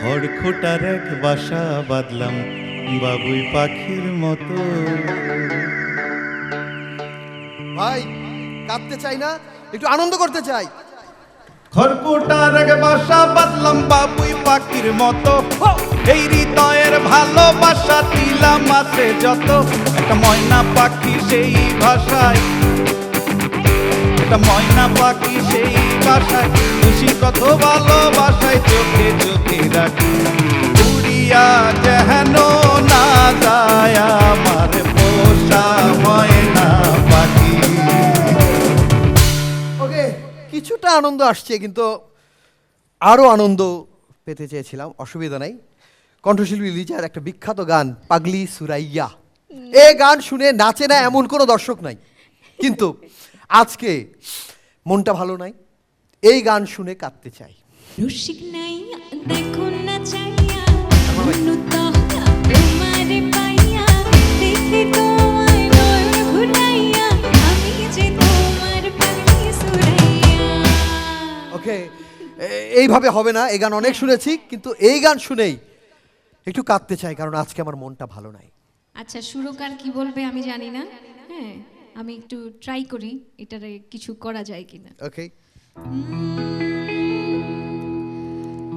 খড়খোটার এক বাসা বাঁধলাম বাবুই পাখির মতো। ভাই কাঁদতে চাই না, একটু আনন্দ করতে চাই। খড়কুটার এক বাসা বাঁধলাম বাবুই পাখির মতো, এই হৃদয়ের ভালোবাসা দিলাম আছে যত। একটা ময়না পাখি সেই ভাষায়, একটা ময়না পাখি সেই ভাষায়, খুশি কত ভালোবাসায় চোখে চোখে রাখি। উড়িয়া যেন না যায় আমার পোষা ময়না পাখি। ওকে, কিছুটা আনন্দ আসছে, কিন্তু আরো আনন্দ পেতে চেয়েছিলাম। অসুবিধা নাই। কণ্ঠশিল্পী লিজার একটা বিখ্যাত গান পাগলি সুরাইয়া, এই গান শুনে নাচে না এমন কোনো দর্শক নাই। কিন্তু আজকে মনটা ভালো নাই, এই গান শুনে কাঁদতে চাই। রসিক নাই দেখুন না চাইয়া মনু তহলা তোমারে পাইয়া দেখি তোমায় নয়ন ঘুরাইয়া আমি যে তোমার পাগলি সুরাইয়া। ওকে, এইভাবে হবে না। এই গান অনেক শুনেছি, কিন্তু এই গান শুনেই একটু কাঁদতে চাই, কারণ আজকে আমার মনটা ভালো নাই। আচ্ছা, সুরকার কি বলবে আমি জানি না। হ্যাঁ, আমি একটু ট্রাই করি এটারে কিছু করা যায় কিনা। ওকে,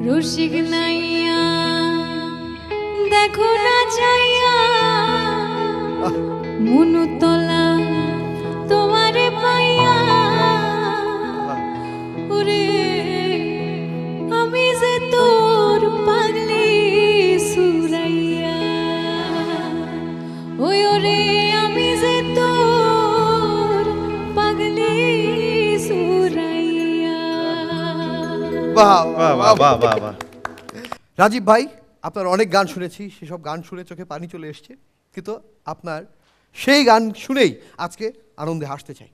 রসিক নাইয়া দেখো না চাইয়া মনু তলা তোমারে পাইয়া ওরে আমি যে তোর পাগলি সুরাইয়া। ওই ওরে আমি যে তোর পাগলি সুরাইয়া। বাহ বাহ বাহ বাহ বাহ বাহ। রাজীব ভাই, আপনার অনেক গান শুনেছি, সেসব গান শুনে চোখে পানি চলে এসছে, কিন্তু আপনার সেই গান শুনেই আজকে আনন্দে হাসতে চাই।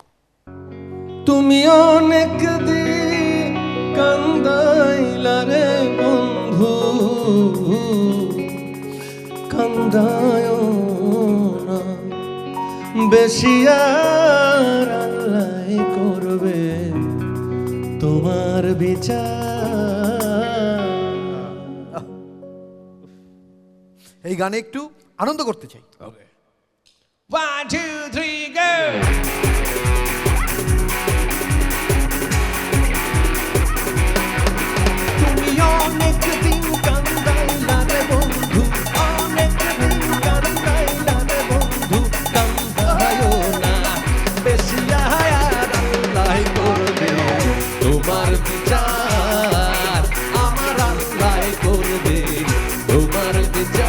তুমি অনেক দিন কান্দাইলা রে বন্ধু, কান্দায় না বেশি, আর আল্লাহ করবে তোমার বিচার। এই গানে একটু আনন্দ করতে চাই। 1 2 3 go. তুমি অনেক দিন কান্দাইলা রে বন্ধু, অনেক দিন কান্দাইলা রে বন্ধু, কান্দায়ও না বেশি, আর আল্লাহ করবে তোমার বিচার, আমার আল্লাহ করবে তোমার বিচার।